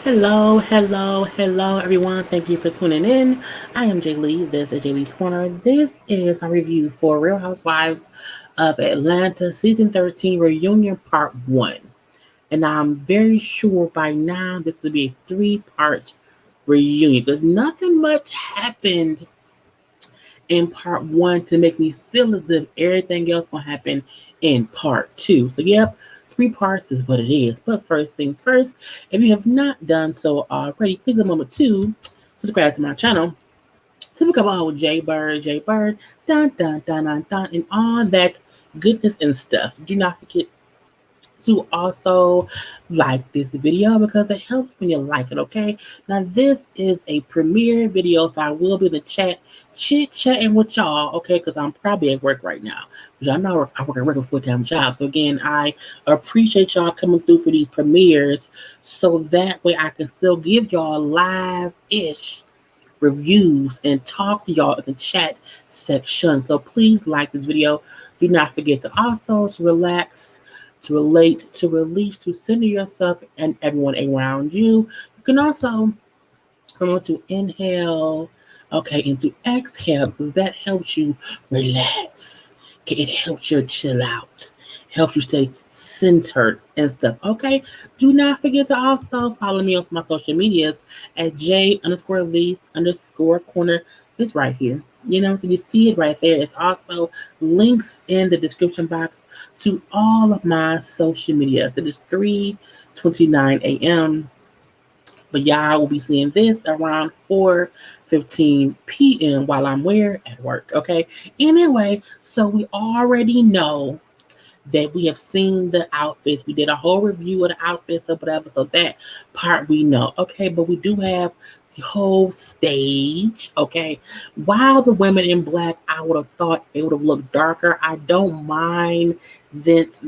Hello, everyone. Thank you for tuning in. I am Jaylee. This is JLeesCorner. This is my review for Real Housewives of Atlanta Season 13 Reunion Part 1. And I'm very sure by now this will be a three-part reunion because nothing much happened in Part 1 to make me feel as if everything else will happen in Part 2. So, yep, three parts is what it is. But first things first, if you have not done so already, click the moment to subscribe to my channel to become on with JayBird, dun, and all that goodness and stuff. Do not forget to also like this video because it helps when you like it, okay? Now, this is a premiere video, so I will be in the chat chit-chatting with y'all, okay? Because I'm probably at work right now. Which I know I work a regular full-time job. So, again, I appreciate y'all coming through for these premieres so that way I can still give y'all live-ish reviews and talk to y'all in the chat section. So please like this video. Do not forget to also to relax, to relate, to release, to center yourself and everyone around you. You can also remember to inhale, okay, and to exhale because that helps you relax. Okay, it helps you chill out, helps you stay centered and stuff. Okay, do not forget to also follow me on my social medias at J_Lees_Corner. It's right here. So you see it right there. It's also links in the description box to all of my social media. It is 3:29 a.m. But y'all will be seeing this around 4:15 p.m. while I'm where? At work. Okay. Anyway, so we already know that we have seen the outfits. We did a whole review of the outfits or whatever. So that part we know. Okay, but we do have the whole stage. Okay. While the women in black, I would have thought it would have looked darker. I don't mind this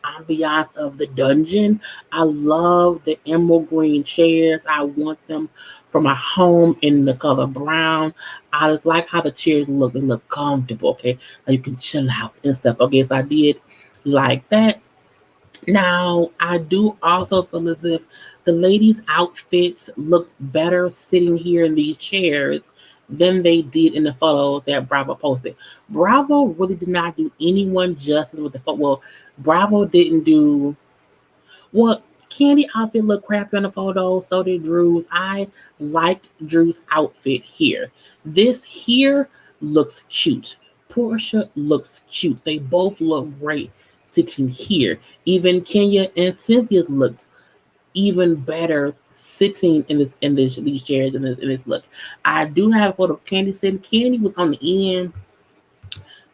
ambiance of the dungeon. I love the emerald green chairs. I want them for my home in the color brown. I just like how the chairs look. They look comfortable. Okay. Like you can chill out and stuff. Okay. So I did like that. Now, I do also feel as if the ladies' outfits looked better sitting here in these chairs than they did in the photos that Bravo posted. Bravo really did not do anyone justice with the photo. Well, Bravo didn't do well. Candy outfit looked crappy on the photo, so did Drew's. I liked Drew's outfit here. This here looks cute. Portia looks cute. They both look great sitting here. Even Kenya and Cynthia looked even better sitting in these chairs in this look. I do have a photo of Candy sitting. Candy was on the end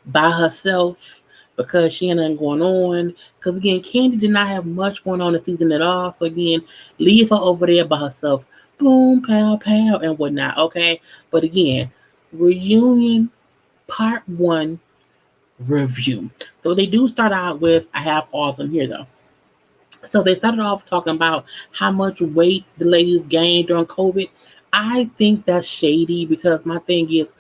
by herself because she had nothing going on. Because again, Candy did not have much going on this season at all. So again, leave her over there by herself. Boom, pow, pow, and whatnot. Okay. But again, reunion part 1 review. So they do start out with, I have all of them here though. So they started off talking about how much weight the ladies gained during COVID. I think that's shady because my thing is,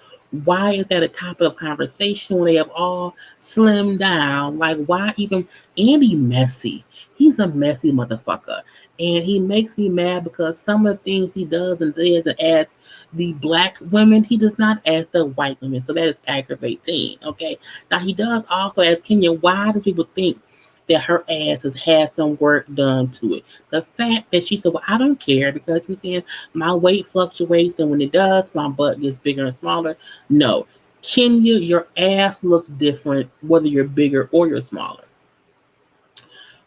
why is that a topic of conversation when they have all slimmed down? Like, why even Andy messy? He's a messy motherfucker. And he makes me mad because some of the things he does and says and asks the black women, he does not ask the white women. So that is aggravating. Okay. Now he does also ask Kenya, why do people think that her ass has had some work done to it? The fact that she said, well, I don't care because you're seeing my weight fluctuates, and when it does, my butt gets bigger and smaller. No. Kenya, your ass looks different whether you're bigger or you're smaller.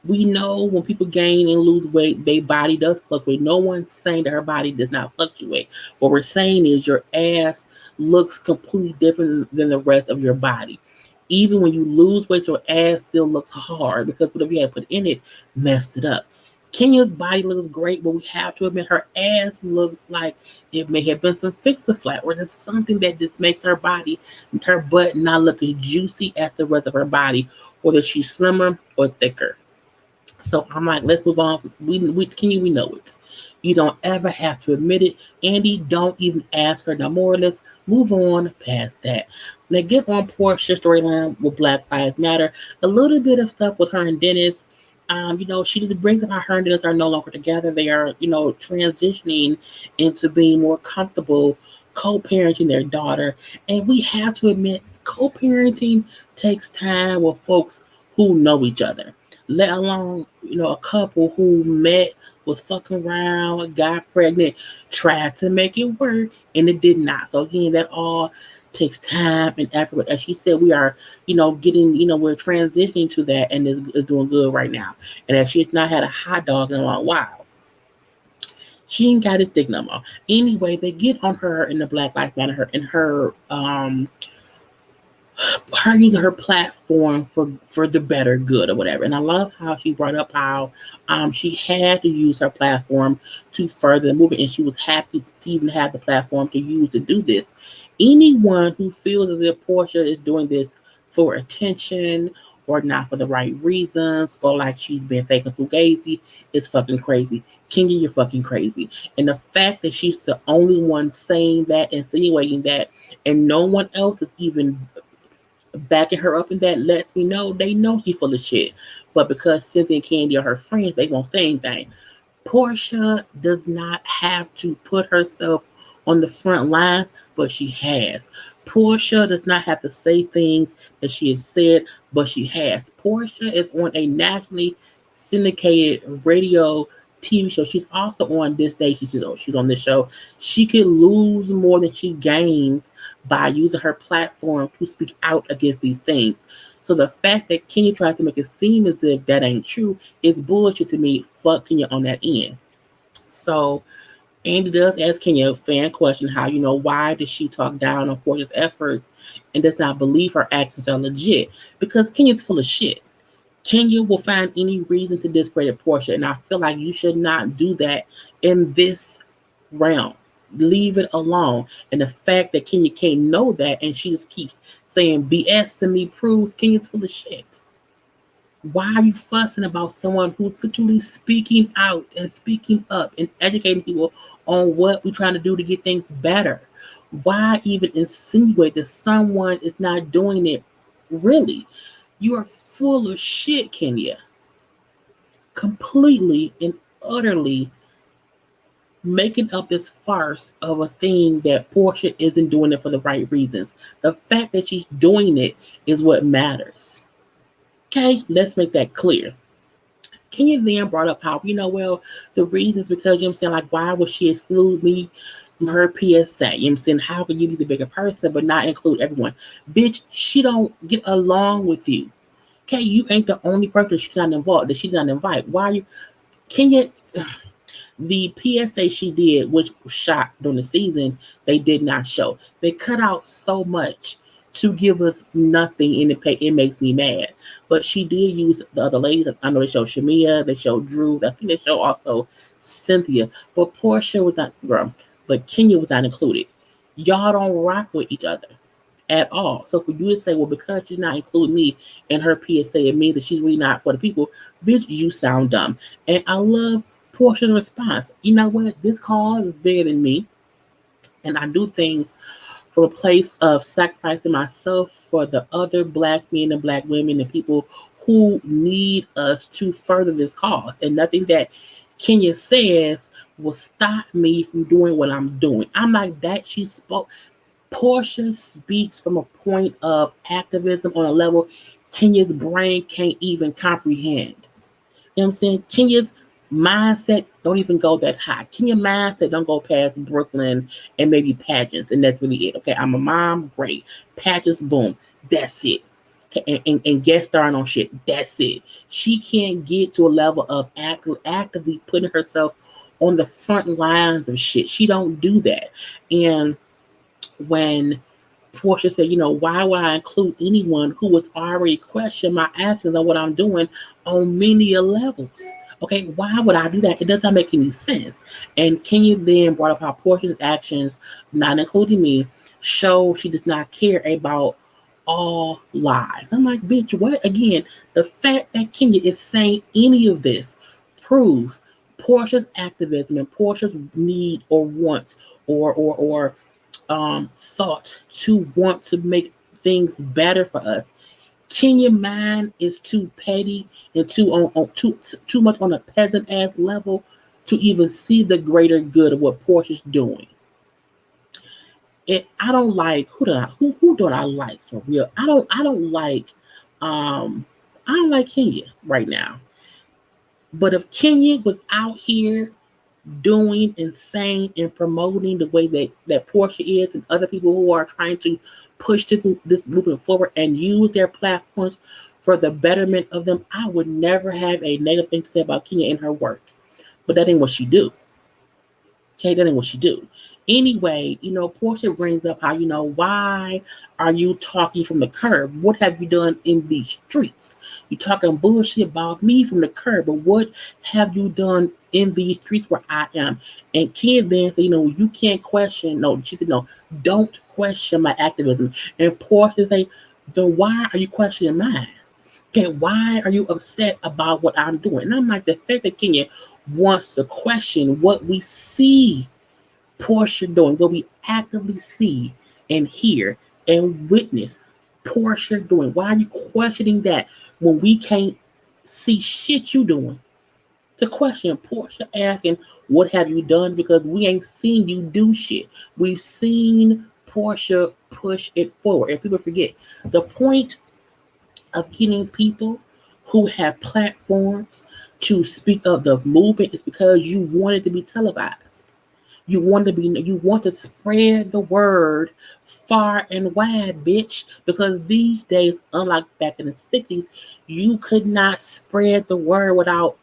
We know when people gain and lose weight, their body does fluctuate. No one's saying that her body does not fluctuate. What we're saying is your ass looks completely different than the rest of your body. Even when you lose weight, your ass still looks hard because whatever you had put in it messed it up. Kenya's body looks great, but we have to admit her ass looks like it may have been some fix-a-flat or just something that just makes her body and her butt not look as juicy as the rest of her body, whether she's slimmer or thicker. So I'm like, let's move on. We know it. You don't ever have to admit it. Andy, don't even ask her no more. Let's move on past that. Now get on Portia's storyline with Black Lives Matter. A little bit of stuff with her and Dennis. She just brings up how her and Dennis are no longer together. They are, transitioning into being more comfortable co-parenting their daughter. And we have to admit, co-parenting takes time with folks who know each other. Let alone, a couple who met, was fucking around, got pregnant, tried to make it work, and it did not. So again, that all takes time and effort. But as she said, we are, we're transitioning to that, and is doing good right now. And as she's not had a hot dog in a long while, she ain't got his dick no more. Anyway, they get on her in the Black Lives Matter, her using her platform for the better good or whatever. And I love how she brought up how she had to use her platform to further the movement, and she was happy to even have the platform to use to do this. Anyone who feels as if Portia is doing this for attention or not for the right reasons, or like she's been faking fugazi, is fucking crazy. Kenya, you're fucking crazy. And the fact that she's the only one saying that, insinuating that, and no one else is even backing her up in that, lets me know they know she's full of shit. But because Cynthia and Candy are her friends, they won't say anything. Portia does not have to put herself on the front line, but she has. Portia does not have to say things that she has said, but she has. Portia is on a nationally syndicated radio TV show. She's also on this station. She's on this show. She could lose more than she gains by using her platform to speak out against these things. So the fact that Kenya tries to make it seem as if that ain't true is bullshit to me. Fuck Kenya on that end. So Andy does ask Kenya a fan question, how, why does she talk down on Portia's efforts and does not believe her actions are legit? Because Kenya's full of shit. Kenya will find any reason to discredit Portia, and I feel like you should not do that in this realm. Leave it alone. And the fact that Kenya can't know that and she just keeps saying BS to me proves Kenya's full of shit. Why are you fussing about someone who's literally speaking out and speaking up and educating people on what we're trying to do to get things better? Why even insinuate that someone is not doing it? Really? You are full of shit, Kenya. Completely and utterly making up this farce of a thing that Portia isn't doing it for the right reasons. The fact that she's doing it is what matters. Okay, let's make that clear. Kenya then brought up how, the reasons because, I'm saying, like, why would she exclude me from her PSA? I'm saying, how can you be the bigger person but not include everyone? Bitch, she don't get along with you. Okay, you ain't the only person she's not involved, that she did not invite. Why are you, Kenya? The PSA she did, which was shot during the season, they did not show. They cut out so much to give us nothing in the pay. It makes me mad. But she did use the other ladies. I know they showed Shamia, they showed Drew. I think they showed also Cynthia. But Portia was not, girl, but Kenya was not included. Y'all don't rock with each other at all. So for you to say, well, because she's not including me in her PSA, it means that she's really not for the people, bitch, you sound dumb. And I love Portia's response. You know what? This cause is bigger than me. And I do things from a place of sacrificing myself for the other Black men and Black women and people who need us to further this cause. And nothing that Kenya says will stop me from doing what I'm doing. I'm like that. She spoke. Portia speaks from a point of activism on a level Kenya's brain can't even comprehend. You know what I'm saying? Kenya's mindset don't even go that high. Kenya's mindset don't go past Brooklyn and maybe pageants, and that's really it. Okay, I'm a mom, great. Pageants, boom, that's it. Okay, and guest starring on shit, that's it. She can't get to a level of actively putting herself on the front lines of shit. She don't do that. And when Portia said, why would I include anyone who was already questioning my actions on what I'm doing on many levels? Okay, why would I do that? It does not make any sense. And Kenya then brought up how Portia's actions, not including me, show she does not care about all lives. I'm like, bitch, what? Again, the fact that Kenya is saying any of this proves Portia's activism and Portia's need or want or thought to want to make things better for us Kenya mind is too petty and too much on a peasant ass level to even see the greater good of what Portia's doing. I don't like who don't I like for real? Um I don't like Kenya right now. But if Kenya was out here doing and saying and promoting the way that Portia is and other people who are trying to push this movement forward and use their platforms for the betterment of them, I would never have a negative thing to say about Kenya and her work. But that ain't what she do. Okay, that ain't what she do. Anyway, Portia brings up how, why are you talking from the curb? What have you done in these streets? You talking bullshit about me from the curb, but what have you done in these streets where I am? And Ken then said, you can't question. No, she said, no, don't question my activism. And Portia say, then why are you questioning mine? Okay, why are you upset about what I'm doing? And I'm like, the fact that Kenya wants to question what we see Portia doing, what we actively see and hear and witness Portia doing. Why are you questioning that when we can't see shit you doing? To question Portia asking, what have you done? Because we ain't seen you do shit. We've seen Portia push it forward. And people forget the point of getting people who have platforms to speak of the movement is because you want it to be televised. You want to spread the word far and wide, bitch. Because these days, unlike back in the 60s, you could not spread the word without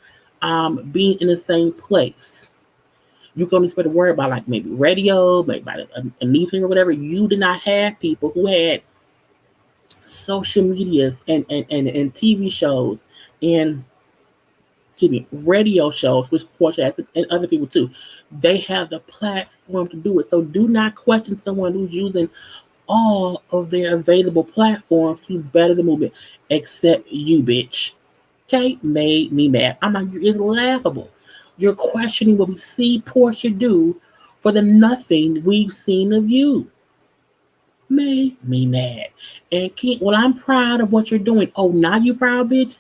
being in the same place. You can only spread the word by like maybe radio, maybe by a newspaper or whatever. You did not have people who had social medias and TV shows and radio shows, which Portia has, and other people too. They have the platform to do it. So do not question someone who's using all of their available platforms to better the movement, except you, bitch. Okay, made me mad. I'm like, it's laughable. You're questioning what we see Portia do for the nothing we've seen of you. Made me mad. And well, I'm proud of what you're doing. Oh, now you proud, bitch?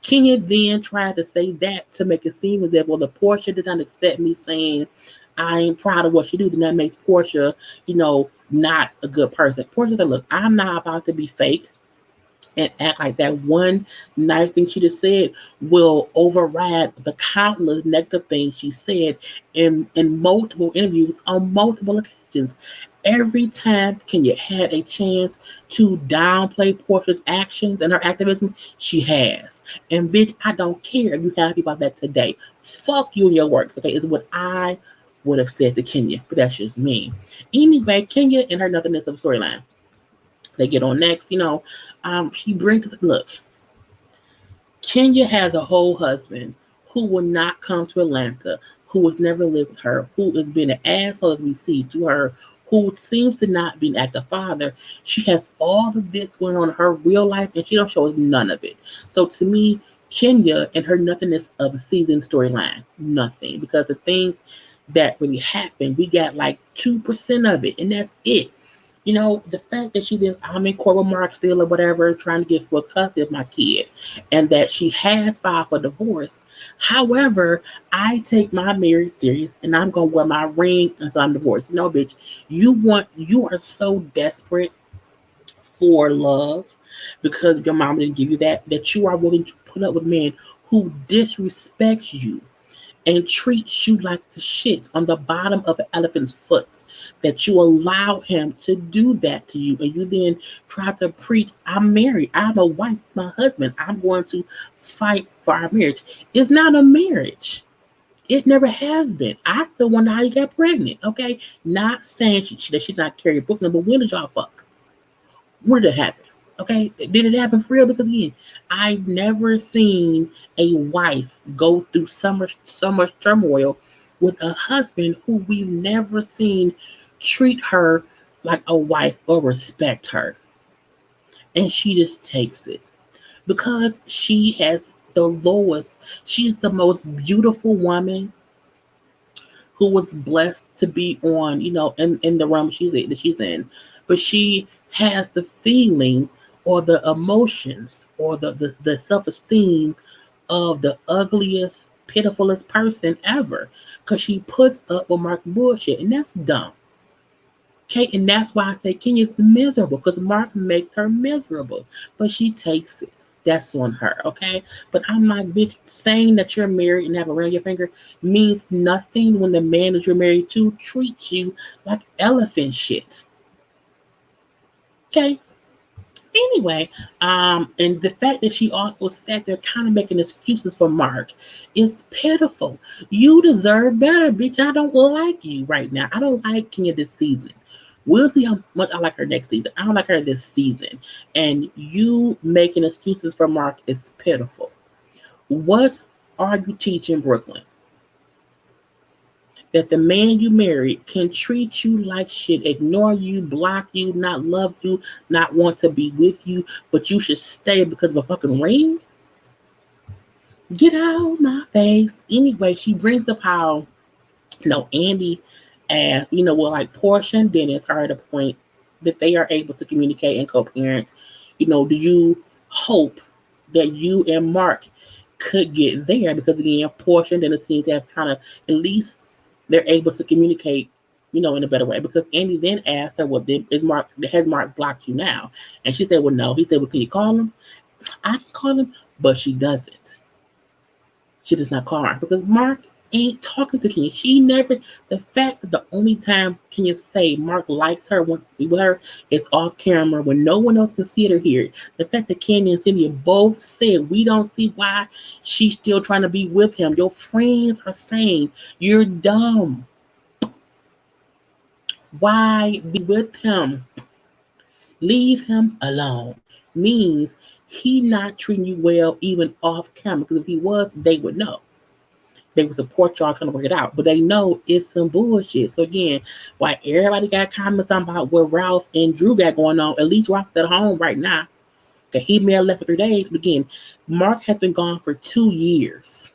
Kenya then tried to say that to make it seem as if, well, the Portia did not accept me saying I ain't proud of what she do. Then that makes Portia, not a good person. Portia said, look, I'm not about to be fake and act like that one nice thing she just said will override the countless negative things she said in multiple interviews on multiple occasions. Every time Kenya had a chance to downplay Portia's actions and her activism, she has. And bitch, I don't care if you happy about that today. Fuck you and your works, okay? Is what I would have said to Kenya, but that's just me. Anyway, Kenya and her nothingness of storyline. They get on next, she brings, look, Kenya has a whole husband who will not come to Atlanta, who has never lived with her, who has been an asshole as we see to her, who seems to not be an active father. She has all of this going on in her real life, and she don't show us none of it. So to me, Kenya and her nothingness of a season storyline, nothing, because the things that really happened, we got like 2% of it, and that's it. The fact that she did, I'm in court with Mark still or whatever, trying to get full custody of my kid, and that she has filed for divorce. However, I take my marriage serious, and I'm gonna wear my ring until I'm divorced. No, bitch, you are so desperate for love because your mom didn't give you that you are willing to put up with men who disrespects you and treats you like the shit on the bottom of an elephant's foot, that you allow him to do that to you, and you then try to preach, I'm married, I'm a wife, it's my husband, I'm going to fight for our marriage. It's not a marriage. It never has been. I still wonder how you got pregnant, okay? Not saying that she's not Carrie Brooklyn, but when did y'all fuck? When did it happen? Okay, did it happen for real? Because again, I've never seen a wife go through so much turmoil with a husband who we've never seen treat her like a wife or respect her. And she just takes it because she has the lowest, she's the most beautiful woman who was blessed to be on, in the realm she's in. But she has the feeling or the emotions or the self-esteem of the ugliest, pitifulest person ever. Because she puts up with Mark's bullshit. And that's dumb. Okay, and that's why I say Kenya's miserable, because Mark makes her miserable. But she takes it. That's on her, okay? But I'm like, bitch, saying that you're married and have a ring on your finger means nothing when the man that you're married to treats you like elephant shit. Okay? Anyway, and the fact that she also sat there kind of making excuses for Mark is pitiful. You deserve better, bitch. I don't like you right now. I don't like Kenya this season. We'll see how much I like her next season. I don't like her this season. And you making excuses for Mark is pitiful. What are you teaching Brooklyn? That the man you married can treat you like shit, ignore you, block you, not love you, not want to be with you, but you should stay because of a fucking ring? Get out my face. Anyway, she brings up how, Andy and, like Portia and Dennis are at a point that they are able to communicate and co-parent. Do you hope that you and Mark could get there? Because again, Portia and Dennis seem to have kind of at least they're able to communicate, in a better way. Because Andy then asked her, "Well, has Mark blocked you now?" And she said, "Well, no." He said, "Well, can you call him?" I can call him, but she doesn't. She does not call her because Mark ain't talking to Kenya. She never. The fact that the only times Kenya say Mark likes her, wants to be with her, is off camera when no one else can see it or hear it. The fact that Candy and Cynthia both said we don't see why she's still trying to be with him. Your friends are saying you're dumb. Why be with him? Leave him alone. Means he not treating you well even off camera. Because if he was, they would know. They would support y'all trying to work it out. But they know it's some bullshit. So again, why everybody got comments about what Ralph and Drew got going on. At least Ralph's at home right now. Okay, he may have left for 3 days. But again, Mark has been gone for 2 years.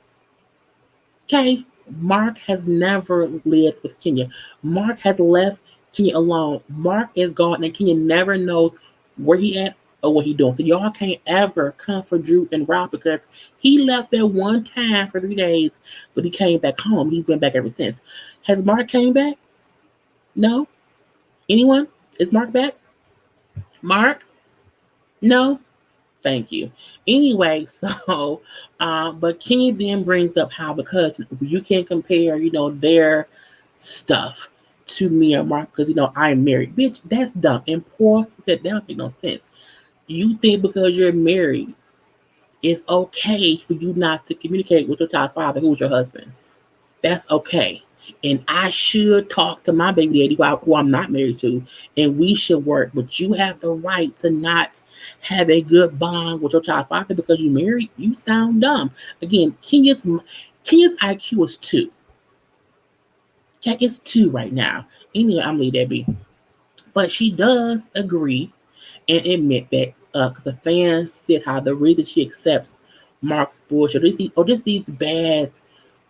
Okay? Mark has never lived with Kenya. Mark has left Kenya alone. Mark is gone and Kenya never knows where he at or what he doing. So y'all can't ever come for Drew and Ralph because he left there one time for 3 days, but he came back home. He's been back ever since. Has Mark came back? No? Anyone? Is Mark back? Mark? No? Thank you. Anyway, so, but Kenya then brings up how because you can't compare, their stuff to me or Mark because, I'm married. Bitch, that's dumb. And poor said that don't make no sense. You think because you're married, it's okay for you not to communicate with your child's father, who's your husband. That's okay. And I should talk to my baby daddy, who I'm not married to, and we should work. But you have the right to not have a good bond with your child's father because you married. You sound dumb. Again, Kenya's IQ is 2. Okay, it's 2 right now. Anyway, I'm leave that be. But she does agree and admit that because the fans said how the reason she accepts Mark's bullshit or just these bad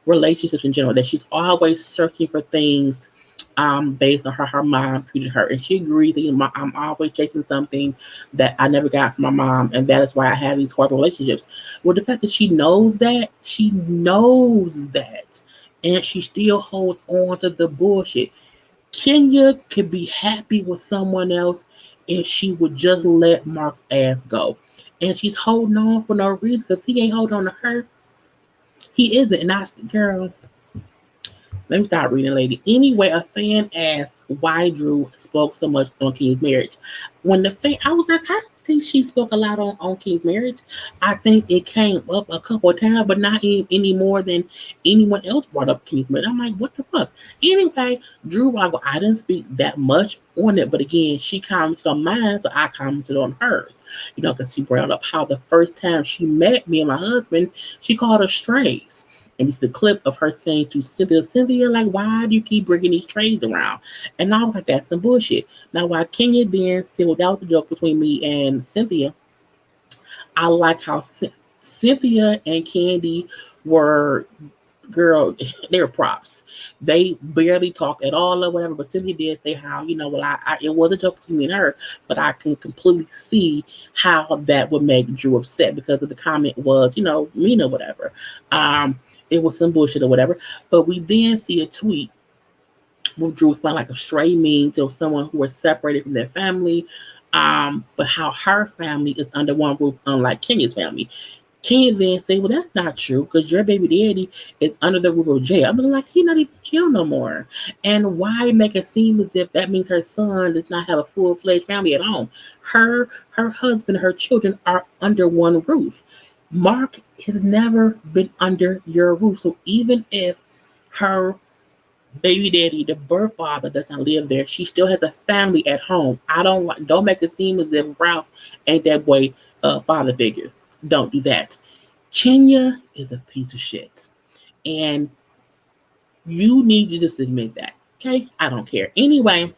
relationships in general, that she's always searching for things based on how her mom treated her. And she agrees that I'm always chasing something that I never got from my mom, and that is why I have these horrible relationships. Well, the fact that she knows that, and she still holds on to the bullshit. Kenya could be happy with someone else if she would just let Mark's ass go. And she's holding on for no reason because he ain't holding on to her. He isn't. And girl, let me start reading, lady. Anyway, a fan asked why Drew spoke so much on King's marriage. When I was like, I don't think she spoke a lot on King's marriage. I think it came up a couple of times, but not any more than anyone else brought up King's marriage. I'm like, what the fuck? Anyway, Drew, I didn't speak that much on it, but again, she commented on mine, so I commented on hers. Because she brought up how the first time she met me and my husband, she called us strays. And it's the clip of her saying to Cynthia, like, why do you keep bringing these trays around? And I was like, that's some bullshit. Now, while Kenya then said, well, that was a joke between me and Cynthia, I like how Cynthia and Candy were girl, they're props. They barely talk at all or whatever. But Cynthia did say how, well, it was a joke between me and her, but I can completely see how that would make Drew upset because of the comment was, mean or whatever. It was some bullshit or whatever. But we then see a tweet with Drew felt like a stray meme to someone who was separated from their family. But how her family is under one roof, unlike Kenya's family. Kenya then say, well, that's not true because your baby daddy is under the roof of jail. I'm like, he's not even in jail no more. And why make it seem as if that means her son does not have a full-fledged family at home? Her husband, her children are under one roof. Mark has never been under your roof. So even if her baby daddy, the birth father, does not live there, she still has a family at home. Don't make it seem as if Ralph ain't that boy father figure. Don't do that. Kenya is a piece of shit. And you need to just admit that. Okay? I don't care. Anyway,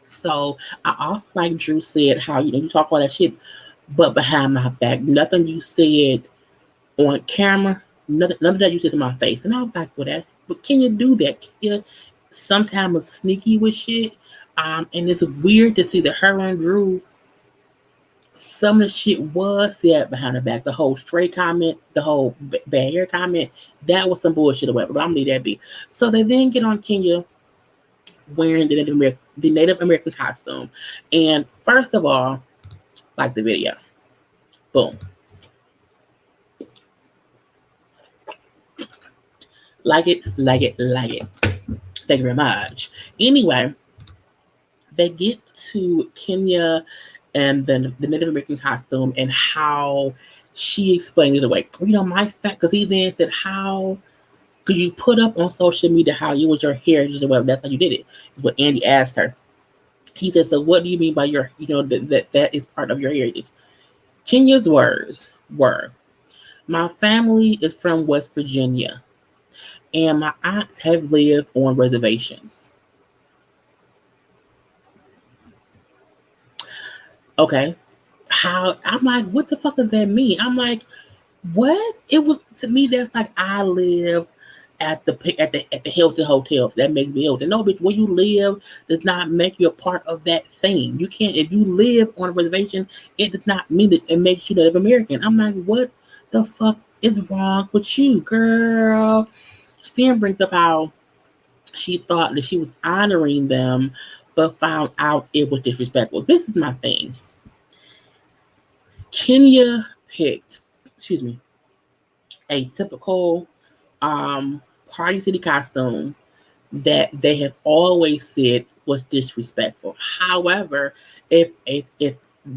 so I also like Drew said how, you talk all that shit, but behind my back, nothing you said on camera, none of that you said to my face. And I was like, well, but can you do that? Kenya sometimes is sneaky with shit. And it's weird to see that her and Drew, some of the shit was said behind her back. The whole straight comment, the whole bad hair comment, that was some bullshit or whatever. But I'm gonna leave that be. So they then get on Kenya wearing the Native American costume. And first of all, like the video. Boom. Like it. Thank you very much. Anyway, they get to Kenya and then the Native American costume and how she explained it away. My fact, because he then said, how could you put up on social media how you was your heritage or whatever? That's how you did it. Is what Andy asked her. He said, so what do you mean by your, that is part of your heritage? Kenya's words were, my family is from West Virginia and my aunts have lived on reservations. Okay. How? I'm like, what the fuck does that mean? I'm like, what? It was, to me, that's like I live at the Hilton Hotel. That makes me Hilton. No, bitch, where you live does not make you a part of that thing. You can't, if you live on a reservation, it does not mean that it makes you Native American. I'm like, what the fuck is wrong with you, girl? Stan brings up how she thought that she was honoring them, but found out it was disrespectful. This is my thing. Kenya picked, a typical Party City costume that they have always said was disrespectful. However, if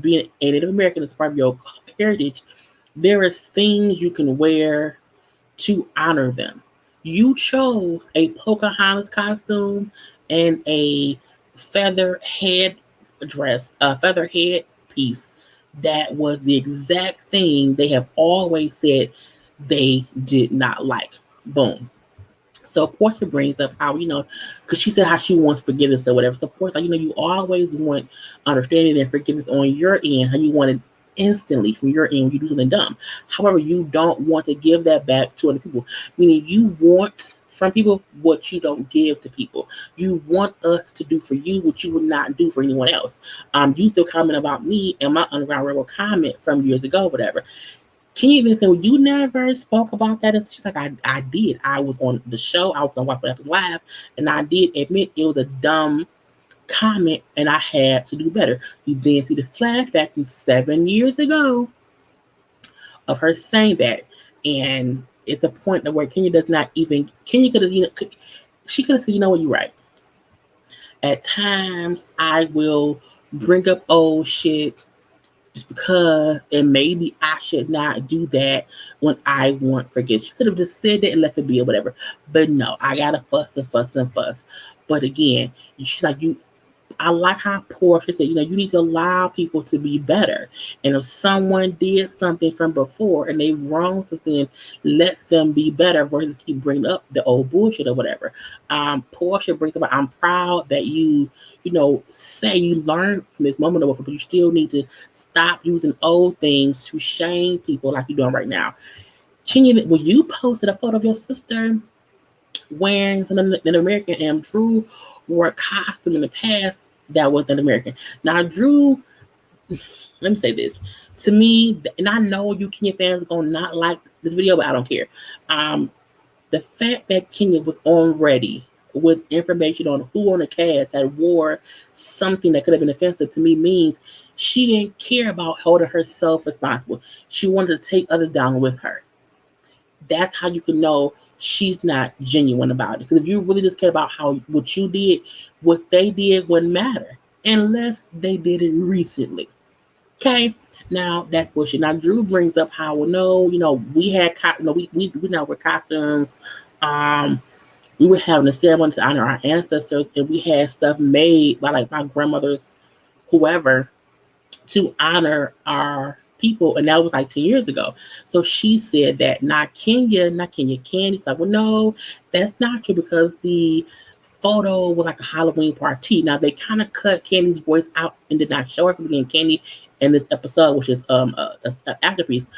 being a Native American is part of your heritage, there is things you can wear to honor them. You chose a Pocahontas costume and a feather head dress, a feather head piece that was the exact thing they have always said they did not like. Boom. So Portia brings up how, because she said how she wants forgiveness or whatever. So Portia, you always want understanding and forgiveness on your end, how you want it instantly from your end when you do something dumb. However, you don't want to give that back to other people. Meaning you want from people what you don't give to people. You want us to do for you what you would not do for anyone else. You still comment about me and my Underground Rebel comment from years ago, whatever. Can you even say, well, you never spoke about that? It's just like, I did. I was on the show. I was on What Happened Live. And I did admit it was a dumb comment and I had to do better. You then see the flashback from 7 years ago of her saying that. And it's a point where Kenya does not even, Kenya could have, she could have said, what, you're right. At times, I will bring up old shit just because, and maybe I should not do that when I want forget. She could have just said that and left it be or whatever. But no, I gotta fuss and fuss and fuss. But again, she's like, I like how Portia said, you need to allow people to be better. And if someone did something from before and they wrong since then, let them be better versus keep bringing up the old bullshit or whatever. Portia brings up, I'm proud that you say you learned from this moment or whatever, but you still need to stop using old things to shame people like you're doing right now. Kenya, when you posted a photo of your sister wearing something Native American, and Drew wore a costume in the past that was Native American. Now, Drew, let me say this. To me, and I know you Kenya fans are going to not like this video, but I don't care. The fact that Kenya was on ready with information on who on the cast had wore something that could have been offensive to me means she didn't care about holding herself responsible. She wanted to take others down with her. That's how you can know she's not genuine about it. Because if you really just care about what you did, what they did wouldn't matter unless they did it recently. Okay. Now that's bullshit. Now Drew brings up how no, we had we now wear costumes. We were having a ceremony to honor our ancestors, and we had stuff made by like my grandmother's whoever to honor our people, and that was like 10 years ago. So she said that not Kenya Candy. It's like, well, no, that's not true because the photo was like a Halloween party. Now they kind of cut Candy's voice out and did not show her because again, Candy in this episode, which is a afterpiece,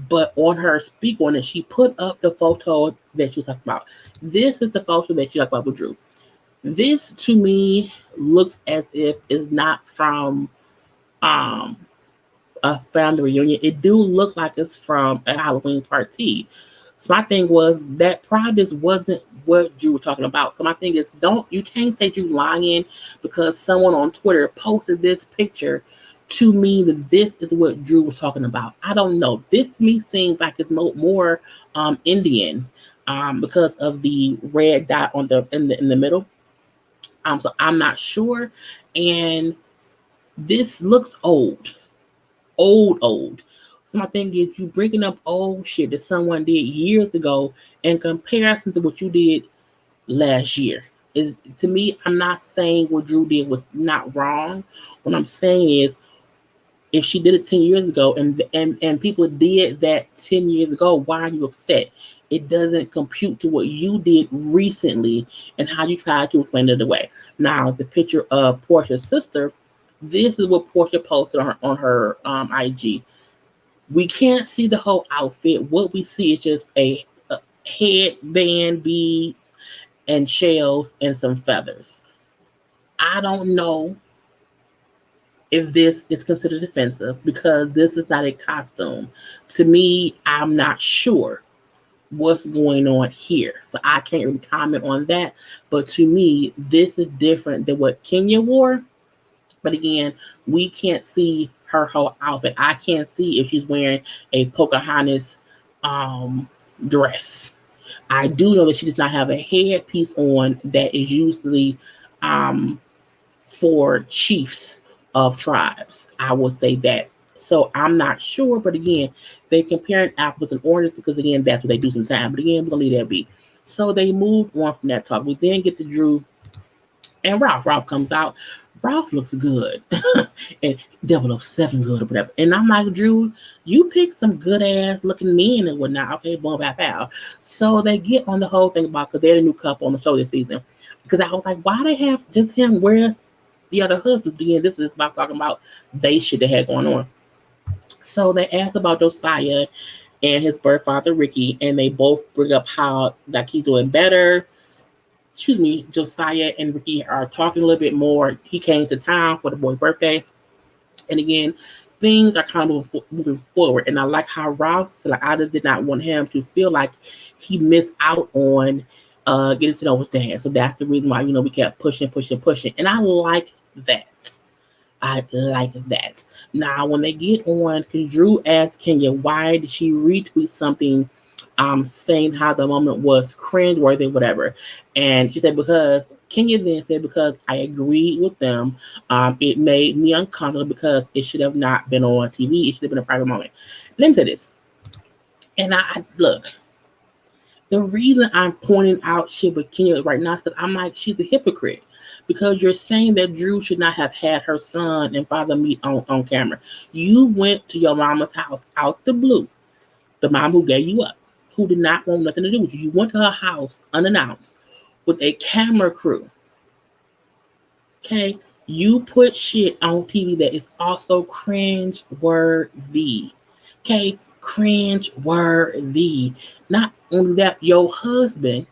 but on her speak on it, she put up the photo that she was talking about. This is the photo that she talked about with Drew. This to me looks as if it's not from um a family reunion. It do look like it's from a Halloween party. So my thing was that probably just wasn't what you were talking about. So my thing is, you can't say you lying because someone on Twitter posted this picture to mean that this is what Drew was talking about. I don't know. This to me seems like it's more Indian because of the red dot on in the middle. So I'm not sure, and this looks old. So my thing is, you bringing up old shit that someone did years ago in comparison to what you did last year. Is to me, I'm not saying what Drew did was not wrong. What I'm saying is, if she did it 10 years ago and people did that 10 years ago, why are you upset? It doesn't compute to what you did recently and how you tried to explain it away. Now, the picture of Portia's sister, this is what Portia posted on her IG. We can't see the whole outfit. What we see is just a headband, beads, and shells, and some feathers. I don't know if this is considered offensive because this is not a costume. To me, I'm not sure what's going on here. So I can't really comment on that. But to me, this is different than what Kenya wore. But again, we can't see her whole outfit. I can't see if she's wearing a Pocahontas dress. I do know that she does not have a headpiece on that is usually for chiefs of tribes. I will say that. So I'm not sure, but again, they comparing apples and oranges because again, that's what they do sometimes. But again, we're gonna leave that be. So they moved on from that talk. We then get to Drew and Ralph. Ralph comes out. Ralph looks good. And 007 good or whatever. And I'm like, Drew, you pick some good ass looking men and whatnot. Okay, boom, bap, pow. So they get on the whole thing about because they're the new couple on the show this season. Because I was like, why they have just him? Where's the other husbands? Again, this is about talking about they shit they had going on. So they asked about Josiah and his birth father Ricky, and they both bring up how like he's doing better. Josiah and Ricky are talking a little bit more. He came to town for the boy's birthday. And again, things are kind of moving forward. And I like how Ralph said, like, I just did not want him to feel like he missed out on getting to know his dad. So that's the reason why, we kept pushing. And I like that. Now, when they get on, because Drew asked Kenya, why did she retweet something saying how the moment was cringeworthy, whatever. And she said, because Kenya then said, because I agreed with them, it made me uncomfortable because it should have not been on TV. It should have been a private moment. Let me say this. And I look, the reason I'm pointing out shit with Kenya right now is because I'm like, she's a hypocrite. Because you're saying that Drew should not have had her son and father meet on camera. You went to your mama's house out the blue, the mom who gave you up, who did not want nothing to do with you. You went to her house unannounced with a camera crew. Okay? You put shit on TV that is also cringe-worthy. Okay? Cringe-worthy. Not only that, your husband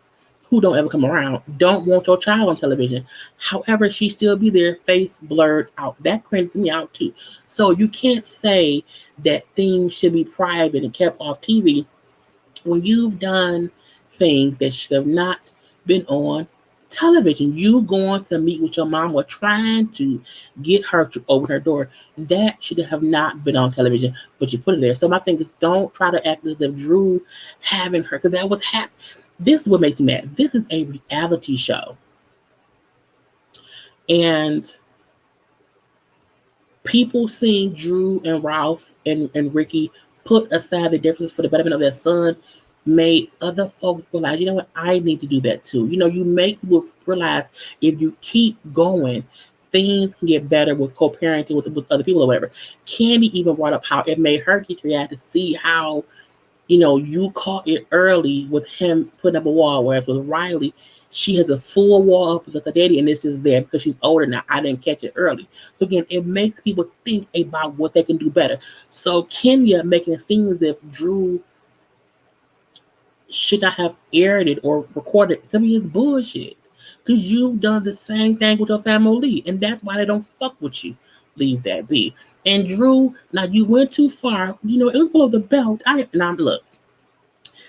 who don't ever come around don't want your child on television. However, she still be there, face blurred out. That cringes me out too. So you can't say that things should be private and kept off TV when you've done things that should have not been on television. You going to meet with your mom or trying to get her to open her door. That should have not been on television, but you put it there. So my thing is, don't try to act as if Drew having her, because that was happening. This is what makes me mad. This is a reality show. And people seeing Drew and Ralph and Ricky put aside the differences for the betterment of their son made other folks realize, you know what, I need to do that too. You make people realize if you keep going, things can get better with co-parenting with other people or whatever. Candy even brought up how it made her get react to see how you caught it early with him putting up a wall, whereas with Riley, she has a full wall up because her daddy, and this is there because she's older now. I didn't catch it early. So again, it makes people think about what they can do better. So Kenya making it seem as if Drew should not have aired it or recorded it, to me is bullshit. Because you've done the same thing with your family, and that's why they don't fuck with you. Leave that be. And Drew, now you went too far. It was below the belt. Look,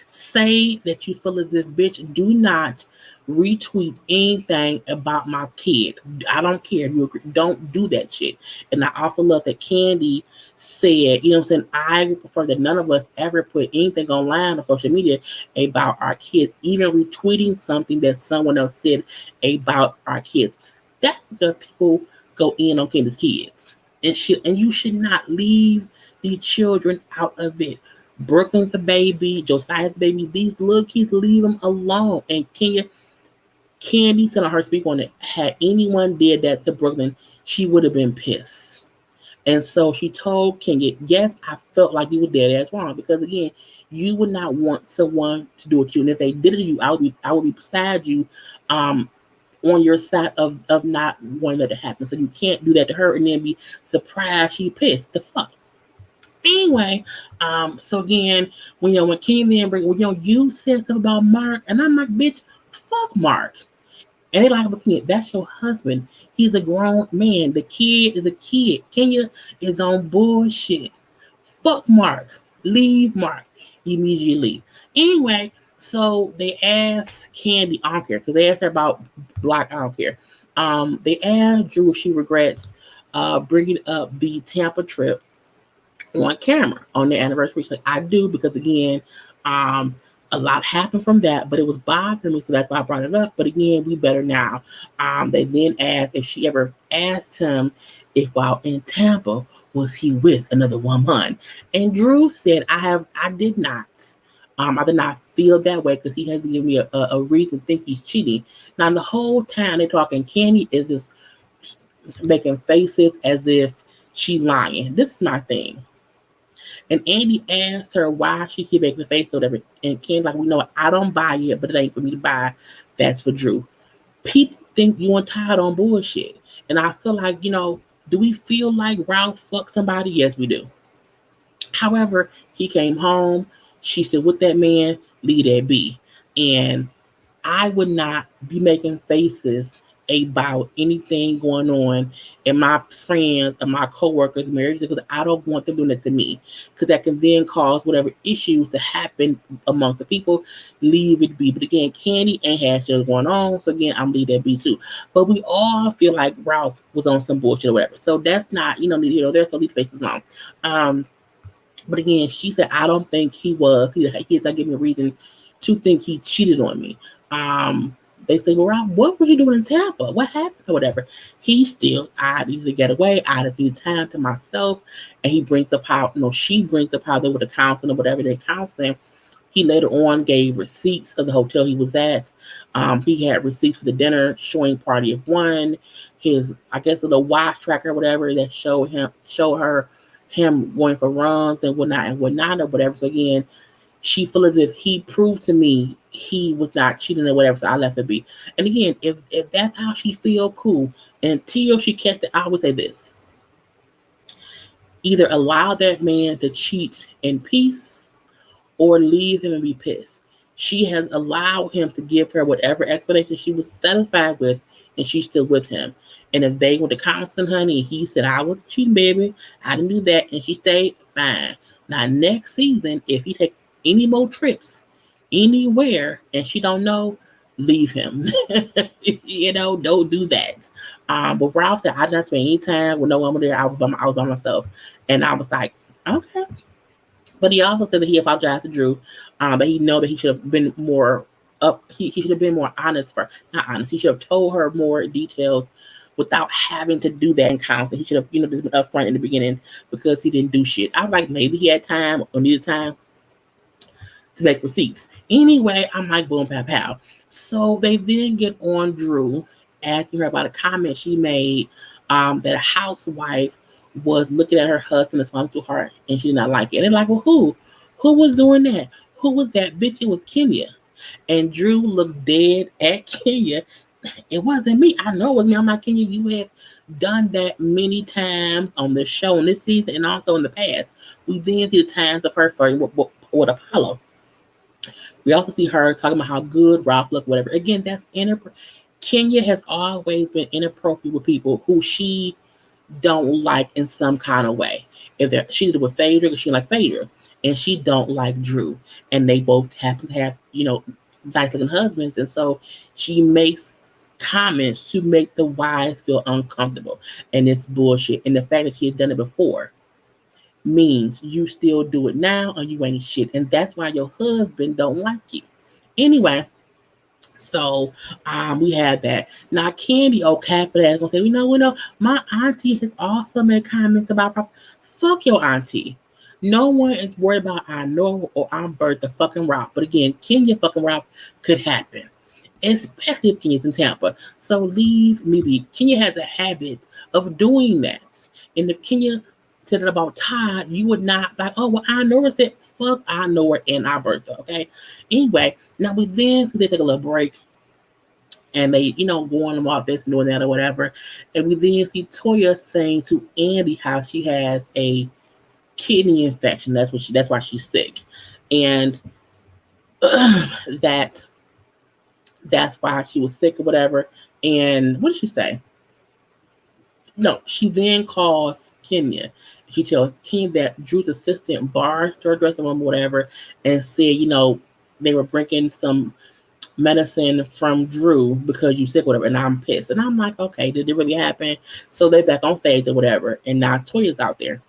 say that you feel as if, bitch, do not retweet anything about my kid. I don't care if you agree. Don't do that shit. And I also love that Candy said, what I'm saying, I would prefer that none of us ever put anything online on social media about our kids, even retweeting something that someone else said about our kids. That's because people go in on Candy's kids. And you should not leave the children out of it. Brooklyn's a baby, Josiah's a baby. These little kids, leave them alone. And Candy said on her speak on it, had anyone did that to Brooklyn, she would have been pissed. And so she told Kenya, yes, I felt like you were dead ass wrong, because again, you would not want someone to do it to you. And if they did it to you, I would be beside you, on your side of not wanting that to happen. So you can't do that to her and then be surprised she pissed. The fuck. Anyway, so again, when Kenya and you said something about Mark, and I'm like, bitch, fuck Mark. And they like, that's your husband. He's a grown man. The kid is a kid. Kenya is on bullshit. Fuck Mark. Leave Mark immediately. Anyway, so they asked Candy, I don't care, because they asked her about Black, I don't care. They asked Drew if she regrets bringing up the Tampa trip on camera on their anniversary. She's like, I do, because again, a lot happened from that, but it was bothering me, so that's why I brought it up. But again, we better now. They then asked if she ever asked him if while in Tampa was he with another woman, and Drew said, I did not. I did not feel that way because he hasn't given me a reason to think he's cheating. Now, the whole time they're talking, Candy is just making faces as if she's lying. This is my thing. And Andy asked her why she keep making the face or whatever. And Ken's like, I don't buy it, but it ain't for me to buy. That's for Drew. People think you and Todd on bullshit. And I feel like, do we feel like Ralph fucked somebody? Yes, we do. However, he came home. She said, with that man, leave that be. And I would not be making faces about anything going on in my friends and my coworkers' marriages, because I don't want them doing that to me, because that can then cause whatever issues to happen amongst the people. Leave it be. But again, Candy ain't had shit going on, so again, I'm leave that be too. But we all feel like Ralph was on some bullshit or whatever, so that's not there's no leave faces long. But again, she said, I don't think he was. He's not giving me a reason to think he cheated on me. They say, well, Rob, what were you doing in Tampa? What happened or whatever? I need to get away. I need time to myself. And he brings up how, she brings up how they were the counseling or whatever they're counseling. He later on gave receipts of the hotel he was at. He had receipts for the dinner showing party of one. His, I guess, a little watch tracker or whatever that showed her him going for runs and whatnot or whatever. So again, she feels as if he proved to me he was not cheating or whatever, so I left it be. And again, if that's how she feel, cool. Until she catch it, I would say this. Either allow that man to cheat in peace or leave him and be pissed. She has allowed him to give her whatever explanation she was satisfied with, and she's still with him. And if they went to counseling, honey, he said, I was cheating, baby. I didn't do that. And she stayed fine. Now, next season, if he take any more trips anywhere and she don't know, leave him. Don't do that. But Ralph said, I did not spend any time with no woman there. I was by myself. And I was like, okay. But he also said that he apologized to Drew, but he know that he should have been more up. He should have been more honest for not honest. He should have told her more details without having to do that in counseling. He should have just been upfront in the beginning because he didn't do shit. I was like, maybe he had time or needed time to make receipts. Anyway, I'm like, boom, pow, pow. So they then get on Drew, asking her about a comment she made that a housewife was looking at her husband responding to her and she did not like it. And they're like, well, who? Who was doing that? Who was that bitch? It was Kenya. And Drew looked dead at Kenya. It wasn't me. I know it was me. I'm like, Kenya, you have done that many times on this show in this season and also in the past. We then see the times of her flirting with Apollo. We also see her talking about how good Ralph looked, whatever. Again, that's inappropriate. Kenya has always been inappropriate with people who she don't like in some kind of way. If she did it with Phaedra, because she like Phaedra, and she don't like Drew, and they both happen to have nice looking husbands, and so she makes comments to make the wives feel uncomfortable, and it's bullshit. And the fact that she has done it before means you still do it now, or you ain't shit, and that's why your husband don't like you. Anyway. So we had that. Now Candy O'Capital gonna say, my auntie has also made comments about fuck your auntie. No one is worried about I know or I'm Bertha fucking Ralph. But again, Kenya fucking Ralph could happen. Especially if Kenya's in Tampa. So leave me be. Kenya has a habit of doing that. And if Kenya said it about Todd, you would not like, oh, well, I know her said, fuck, I know her and Alberta, okay? Anyway, now we then see they take a little break and they, go on about this and doing that or whatever. And we then see Toya saying to Andy how she has a kidney infection. That's why she's sick. And that's why she was sick or whatever. And what did she say? No, she then calls Kenya. She tells Kenya that Drew's assistant barged her dressing room or whatever and said, they were bringing some medicine from Drew because you sick or whatever. And I'm pissed. And I'm like, okay, did it really happen? So they're back on stage or whatever. And now Toya's out there.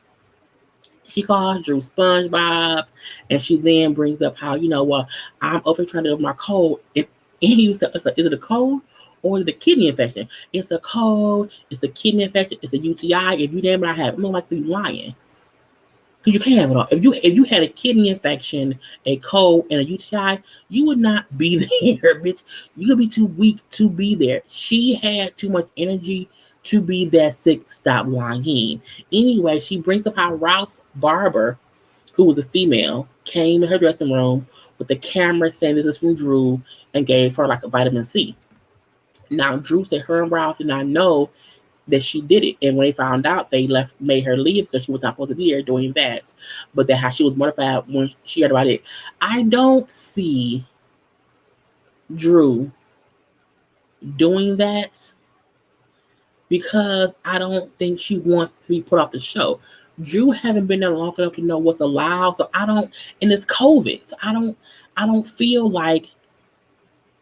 She calls Drew SpongeBob, and she then brings up how, well, I'm over trying to get my cold. And he was like, is it a cold? Or the kidney infection? It's a cold, it's a kidney infection, it's a UTI. If you damn it, I have it. I'm not like you lying. Because you can't have it all. If you had a kidney infection, a cold, and a UTI, you would not be there, bitch. You would be too weak to be there. She had too much energy to be that sick. Stop lying. Anyway, she brings up how Ralph's barber, who was a female, came in her dressing room with the camera saying this is from Drew and gave her like a vitamin C. Now, Drew said her and Ralph did not know that she did it. And when they found out, they made her leave because she was not supposed to be there doing that. But that how she was mortified when she heard about it. I don't see Drew doing that because I don't think she wants to be put off the show. Drew haven't been there long enough to know what's allowed. So and it's COVID. So I don't feel like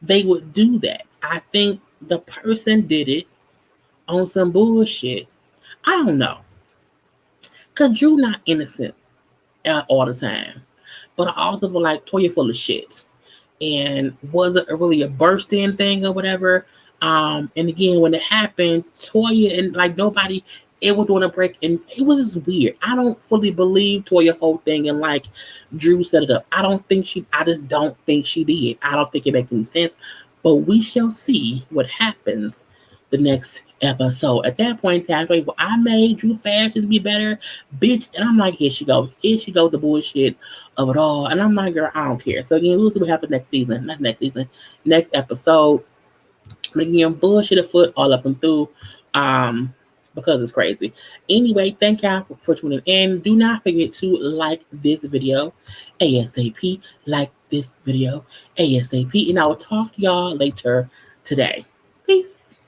they would do that. I think the person did it on some bullshit. I don't know. Because Drew not innocent all the time. But I also feel like Toya full of shit. And wasn't really a burst-in thing or whatever. And again, when it happened, Toya and like nobody, it was doing a break. And it was just weird. I don't fully believe Toya whole thing and like Drew set it up. I just don't think she did. I don't think it makes any sense. But we shall see what happens the next episode. At that point in time, well, I made Drew Fashion be better, bitch. And I'm like, here she goes. Here she goes, the bullshit of it all. And I'm like, girl, I don't care. So again, we'll see what happens next season. Not next season. Next episode. But again, bullshit afoot all up and through. Because it's crazy. Anyway, thank y'all for tuning in. Do not forget to like this video ASAP. Like this video ASAP. And I will talk to y'all later today. Peace.